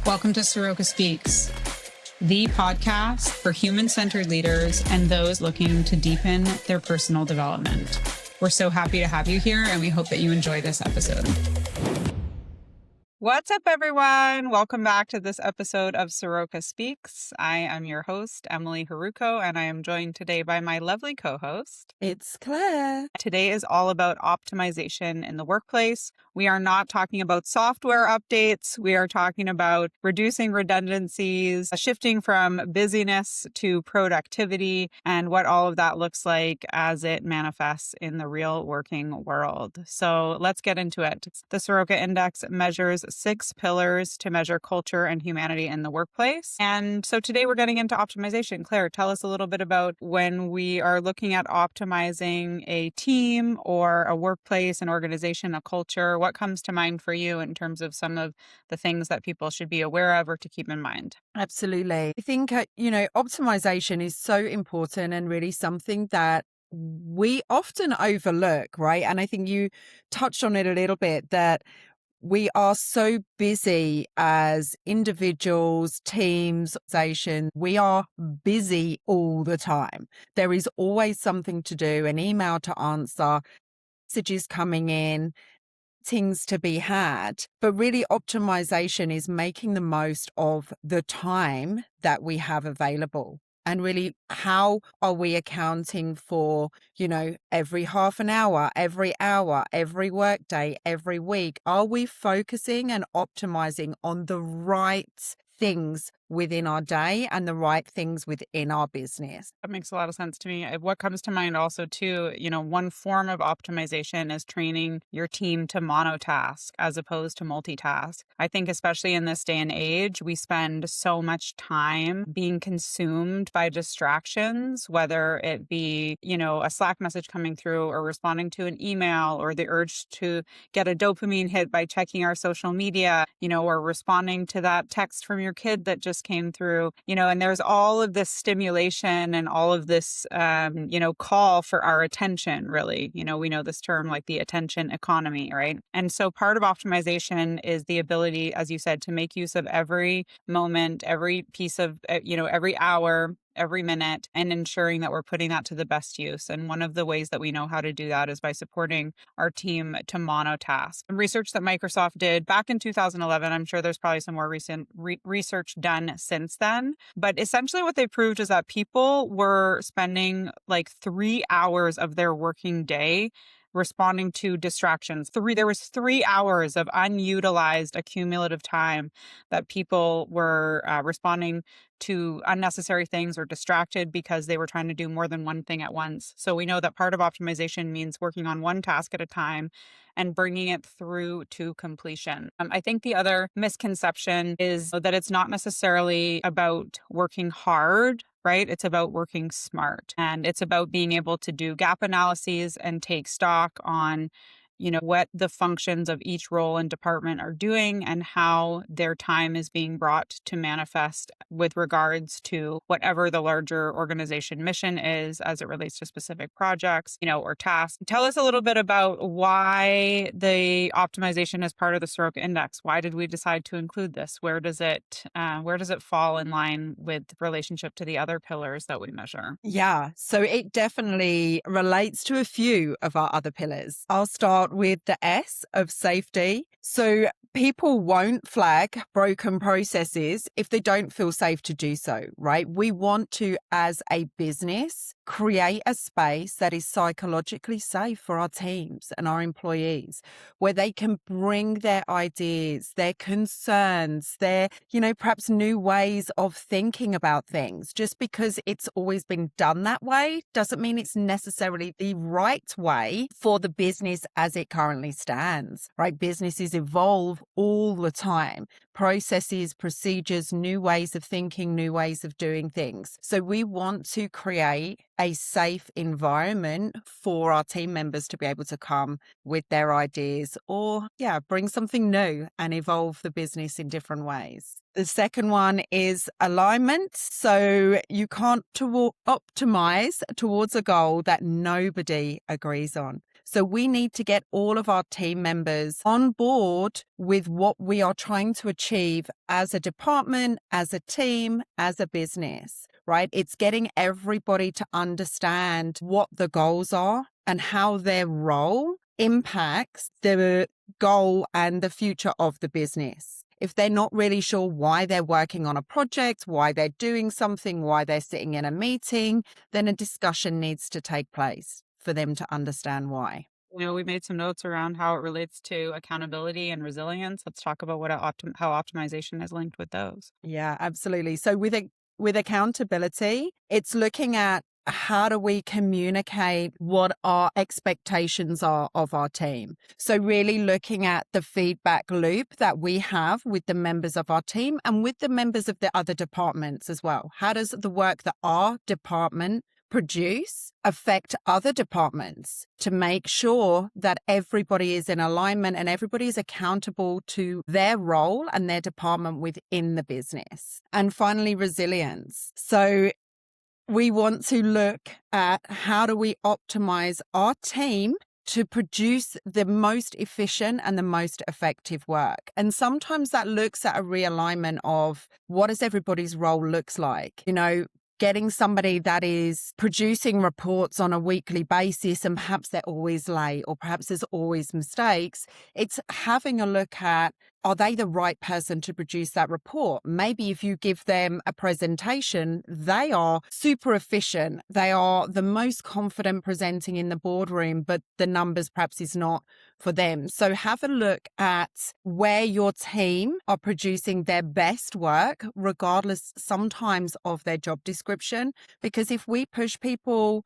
Welcome to Saroca Speaks, the podcast for human-centered leaders and those looking to deepen their personal development. We're so happy to have you here, and we hope that you enjoy this episode. What's up, everyone? Welcome back to this episode of Saroca Speaks. I am your host, Emily Haruko, and I am joined today by my lovely co-host. It's Claire. Today is all about optimization in the workplace. We are not talking about software updates. We are talking about reducing redundancies, shifting from busyness to productivity, and what all of that looks like as it manifests in the real working world. So let's get into it. The Saroca Index measures 6 pillars to measure culture and humanity in the workplace. And so today we're getting into optimization. Claire, tell us a little bit about when we are looking at optimizing a team or a workplace, an organization, a culture. What comes to mind for you in terms of some of the things that people should be aware of or to keep in mind? Absolutely. I think, optimization is so important and really something that we often overlook, right? And I think you touched on it a little bit, that we are so busy as individuals, teams, organizations. We are busy all the time. There is always something to do, an email to answer, messages coming in, things to be had. But really, optimization is making the most of the time that we have available. And really, how are we accounting for, every half an hour, every workday, every week? Are we focusing and optimizing on the right things within our day and the right things within our business? That makes a lot of sense to me. What comes to mind also too, one form of optimization is training your team to monotask as opposed to multitask. I think especially in this day and age, we spend so much time being consumed by distractions, whether it be, a Slack message coming through or responding to an email or the urge to get a dopamine hit by checking our social media, or responding to that text from your kid that just came through, and there's all of this stimulation and all of this, call for our attention, really. We know this term like the attention economy, right? And so part of optimization is the ability, as you said, to make use of every moment, every piece of, every hour, every minute, and ensuring that we're putting that to the best use. And one of the ways that we know how to do that is by supporting our team to monotask. Research that Microsoft did back in 2011, I'm sure there's probably some more recent research done since then, but essentially what they proved is that people were spending like 3 hours of their working day responding to distractions. There was 3 hours of unutilized accumulative time that people were responding to unnecessary things or distracted because they were trying to do more than one thing at once. So we know that part of optimization means working on one task at a time and bringing it through to completion. I think the other misconception is that it's not necessarily about working hard, right? It's about working smart, and it's about being able to do gap analyses and take stock on what the functions of each role and department are doing and how their time is being brought to manifest with regards to whatever the larger organization mission is as it relates to specific projects, or tasks. Tell us a little bit about why the optimization is part of the Saroca Index. Why did we decide to include this? Where does it fall in line with relationship to the other pillars that we measure? Yeah, so it definitely relates to a few of our other pillars. I'll start with the S of safety. So people won't flag broken processes if they don't feel safe to do so, right? We want to, as a business, create a space that is psychologically safe for our teams and our employees, where they can bring their ideas, their concerns, their, perhaps new ways of thinking about things. Just because it's always been done that way doesn't mean it's necessarily the right way for the business as it currently stands, right? Businesses evolve all the time. Processes, procedures, new ways of thinking, new ways of doing things. So we want to create a safe environment for our team members to be able to come with their ideas or, bring something new and evolve the business in different ways. The second one is alignment. So you can't optimize towards a goal that nobody agrees on. So we need to get all of our team members on board with what we are trying to achieve as a department, as a team, as a business, right? It's getting everybody to understand what the goals are and how their role impacts the goal and the future of the business. If they're not really sure why they're working on a project, why they're doing something, why they're sitting in a meeting, then a discussion needs to take place for them to understand why. We made some notes around how it relates to accountability and resilience. Let's talk about how optimization is linked with those. Yeah, absolutely. So with accountability, it's looking at how do we communicate what our expectations are of our team. So really looking at the feedback loop that we have with the members of our team and with the members of the other departments as well. How does the work that our department produce affect other departments to make sure that everybody is in alignment and everybody is accountable to their role and their department within the business. And finally, resilience. So we want to look at how do we optimize our team to produce the most efficient and the most effective work. And sometimes that looks at a realignment of what does everybody's role looks like. Getting somebody that is producing reports on a weekly basis and perhaps they're always late or perhaps there's always mistakes. It's having a look at, are they the right person to produce that report? Maybe if you give them a presentation, they are super efficient. They are the most confident presenting in the boardroom, but the numbers perhaps is not for them. So have a look at where your team are producing their best work, regardless sometimes of their job description. Because if we push people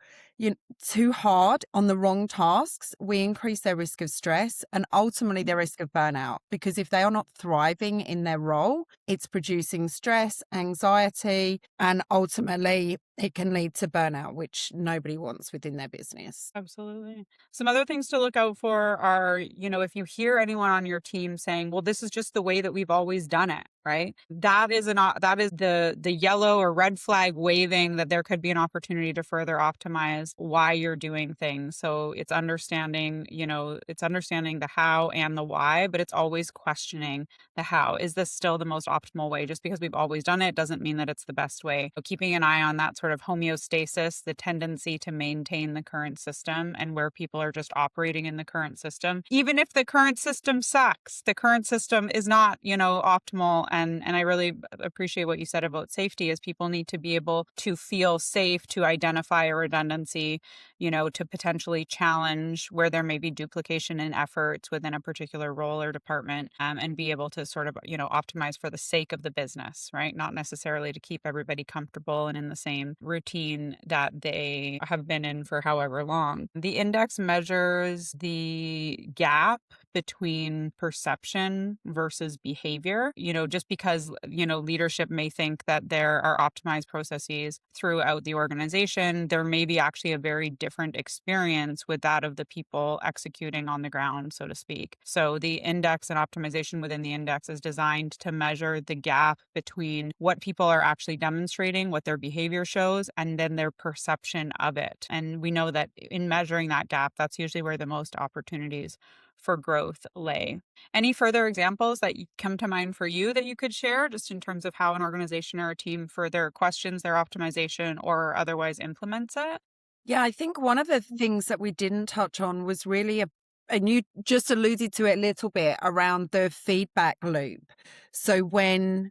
too hard on the wrong tasks, we increase their risk of stress and ultimately their risk of burnout. Because if they are not thriving in their role, it's producing stress, anxiety, and ultimately it can lead to burnout, which nobody wants within their business. Absolutely. Some other things to look out for are, if you hear anyone on your team saying, well, this is just the way that we've always done it, right? That is the yellow or red flag waving that there could be an opportunity to further optimize why you're doing things. So it's understanding the how and the why, but it's always questioning the how. Is this still the most optimal way? Just because we've always done it doesn't mean that it's the best way. So keeping an eye on that sort of homeostasis, the tendency to maintain the current system and where people are just operating in the current system. Even if the current system sucks, the current system is not, optimal. And I really appreciate what you said about safety, is people need to be able to feel safe to identify a redundancy, to potentially challenge where there may be duplication in efforts within a particular role or department, and be able to sort of, optimize for the sake of the business, right? Not necessarily to keep everybody comfortable and in the same routine that they have been in for however long. The index measures the gap between perception versus behavior. Just because, leadership may think that there are optimized processes throughout the organization, there may be actually a very different experience with that of the people executing on the ground, so to speak. So the index and optimization within the index is designed to measure the gap between what people are actually demonstrating, what their behavior shows, and then their perception of it. And we know that in measuring that gap, that's usually where the most opportunities for growth lay. Any further examples that come to mind for you that you could share, just in terms of how an organization or a team further questions their optimization or otherwise implements it? Yeah, I think one of the things that we didn't touch on was really and you just alluded to it a little bit around the feedback loop. So when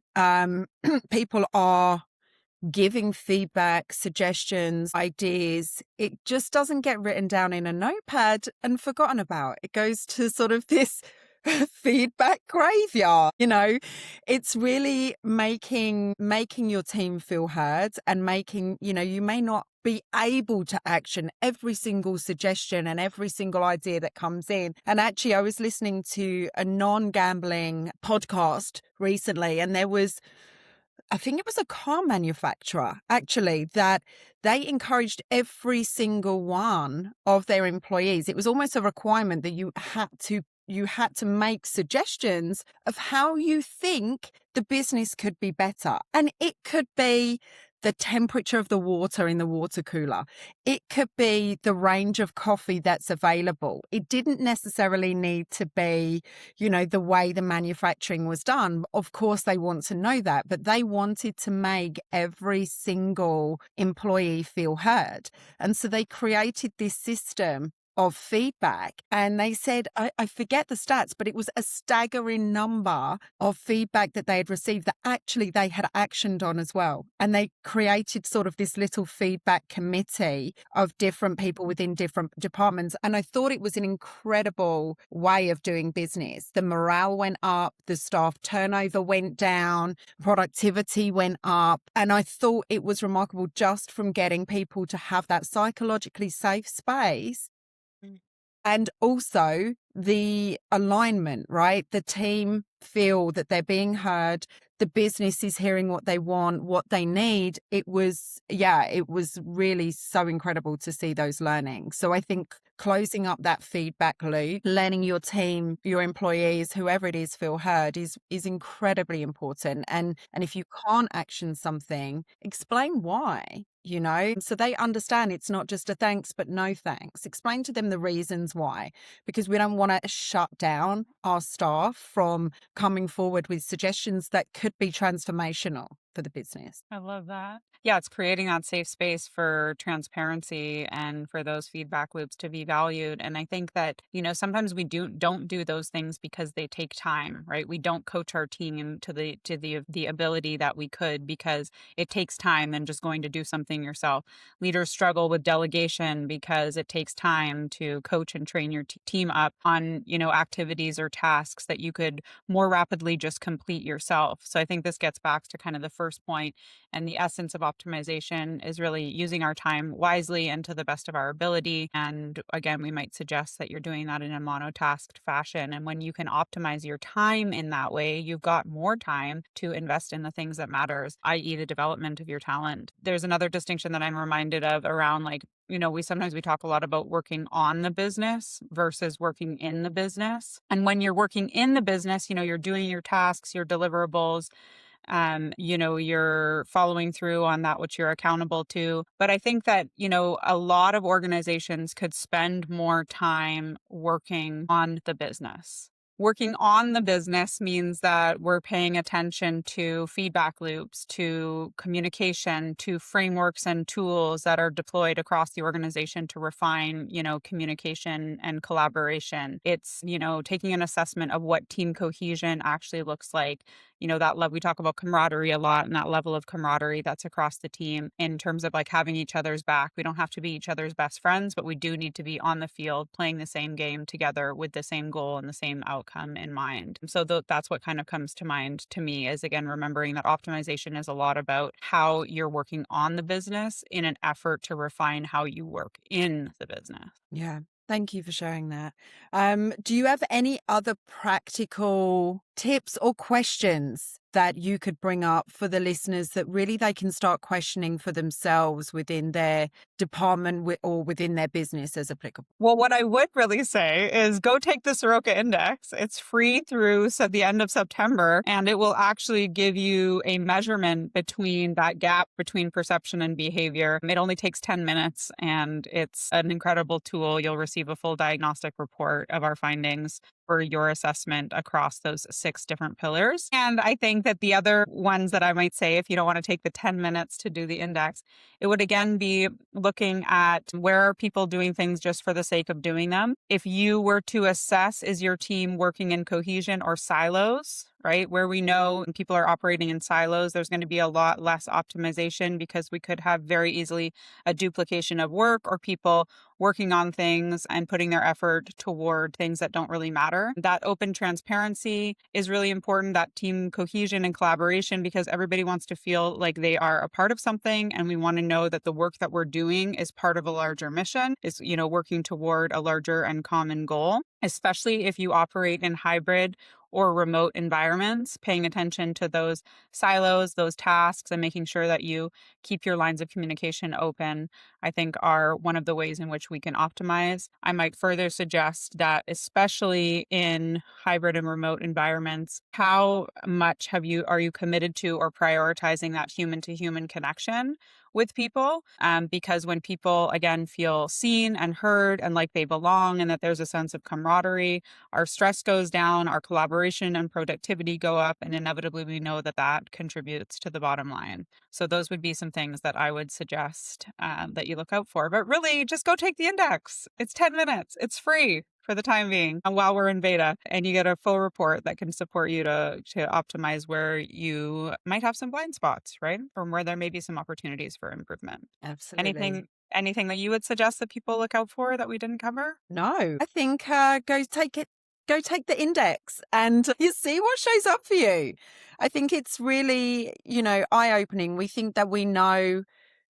people are giving feedback, suggestions, ideas, it just doesn't get written down in a notepad and forgotten about. It goes to sort of this feedback graveyard. It's really making your team feel heard and making, you may not be able to action every single suggestion and every single idea that comes in. And actually, I was listening to a non-gambling podcast recently, and I think it was a car manufacturer actually, that they encouraged every single one of their employees. It was almost a requirement that you had to make suggestions of how you think the business could be better. And it could be the temperature of the water in the water cooler. It could be the range of coffee that's available. It didn't necessarily need to be, the way the manufacturing was done. Of course, they want to know that, but they wanted to make every single employee feel heard. And so they created this system of feedback. And they said, I forget the stats, but it was a staggering number of feedback that they had received that actually they had actioned on as well. And they created sort of this little feedback committee of different people within different departments. And I thought it was an incredible way of doing business. The morale went up, the staff turnover went down, productivity went up. And I thought it was remarkable just from getting people to have that psychologically safe space. And also the alignment, right? The team feel that they're being heard. The business is hearing what they want, what they need. It was really so incredible to see those learnings. So I think closing up that feedback loop, letting your team, your employees, whoever it is, feel heard is incredibly important. And if you can't action something, explain why. So they understand it's not just a thanks, but no thanks. Explain to them the reasons why, because we don't want to shut down our staff from coming forward with suggestions that could be transformational for the business. I love that. Yeah, it's creating that safe space for transparency and for those feedback loops to be valued. And I think that, sometimes we don't do those things because they take time, right? We don't coach our team to the ability that we could because it takes time than just going to do something yourself. Leaders struggle with delegation because it takes time to coach and train your team up on, activities or tasks that you could more rapidly just complete yourself. So I think this gets back to kind of the first point, and the essence of optimization is really using our time wisely and to the best of our ability. And again, we might suggest that you're doing that in a monotasked fashion. And when you can optimize your time in that way, you've got more time to invest in the things that matters, i.e. the development of your talent. There's another distinction that I'm reminded of around we talk a lot about working on the business versus working in the business. And when you're working in the business, you're doing your tasks, your deliverables, you're following through on that which you're accountable to. But I think that, a lot of organizations could spend more time working on the business. Working on the business means that we're paying attention to feedback loops, to communication, to frameworks and tools that are deployed across the organization to refine, communication and collaboration. It's, taking an assessment of what team cohesion actually looks like. We talk about camaraderie a lot, and that level of camaraderie that's across the team in terms of having each other's back. We don't have to be each other's best friends, but we do need to be on the field playing the same game together with the same goal and the same outcome in mind. So that's what kind of comes to mind to me, is again, remembering that optimization is a lot about how you're working on the business in an effort to refine how you work in the business. Yeah. Thank you for sharing that. Do you have any other practical tips or questions that you could bring up for the listeners that really they can start questioning for themselves within their department or within their business as applicable? Well, what I would really say is go take the Saroca Index. It's free through the end of September, and it will actually give you a measurement between that gap between perception and behavior. It only takes 10 minutes, and it's an incredible tool. You'll receive a full diagnostic report of our findings for your assessment across those 6 different pillars. And I think that the other ones that I might say, if you don't want to take the 10 minutes to do the index, it would again be looking at where are people doing things just for the sake of doing them. If you were to assess, is your team working in cohesion or silos? Right? Where we know people are operating in silos, there's going to be a lot less optimization because we could have very easily a duplication of work or people working on things and putting their effort toward things that don't really matter. That open transparency is really important, that team cohesion and collaboration, because everybody wants to feel like they are a part of something. And we want to know that the work that we're doing is part of a larger mission, is, working toward a larger and common goal. especially if you operate in hybrid or remote environments, paying attention to those silos, those tasks, and making sure that you keep your lines of communication open, I think are one of the ways in which we can optimize. I might further suggest that, especially in hybrid and remote environments, how much are you committed to or prioritizing that human to human connection with people? Because when people, again, feel seen and heard and like they belong and that there's a sense of camaraderie, our stress goes down, our collaboration and productivity go up, and inevitably we know that that contributes to the bottom line. So those would be some things that I would suggest that you look out for. But really, just go take the index. It's 10 minutes. It's free for the time being while we're in beta, and you get a full report that can support you to optimize where you might have some blind spots, right? From where there may be some opportunities for improvement. Absolutely. Anything that you would suggest that people look out for that we didn't cover? No, I think go take it. Go take the index and you see what shows up for you. I think it's really, eye-opening. We think that we know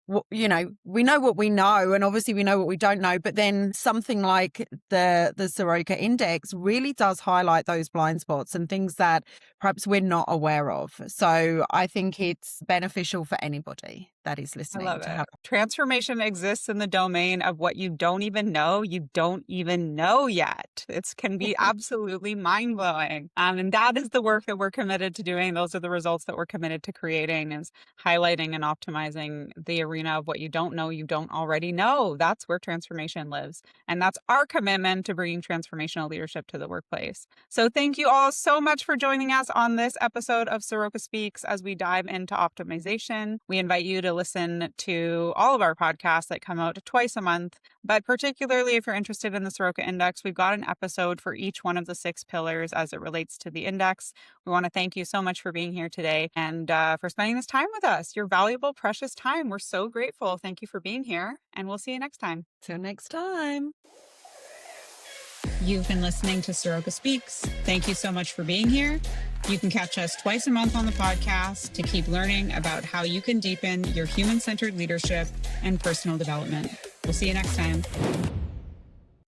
we know what we know, and obviously we know what we don't know, but then something like the Saroca Index really does highlight those blind spots and things that perhaps we're not aware of. So I think it's beneficial for anybody that is I listening love to it. have. Transformation exists in the domain of what you don't even know yet. It can be absolutely mind blowing. And that is the work that we're committed to doing. Those are the results that we're committed to creating, is highlighting and optimizing the arena of what you don't already know. That's where transformation lives. And that's our commitment to bringing transformational leadership to the workplace. So thank you all so much for joining us on this episode of Saroca Speaks as we dive into optimization. We invite you to listen to all of our podcasts that come out twice a month, but particularly if you're interested in the Saroca Index, we've got an episode for each one of the 6 pillars as it relates to the index. We want to thank you so much for being here today and for spending this time with us, your valuable, precious time. We're so grateful. Thank you for being here, and we'll see you next time. Till next time. You've been listening to Saroca Speaks. Thank you so much for being here. You can catch us twice a month on the podcast to keep learning about how you can deepen your human-centered leadership and personal development. We'll see you next time.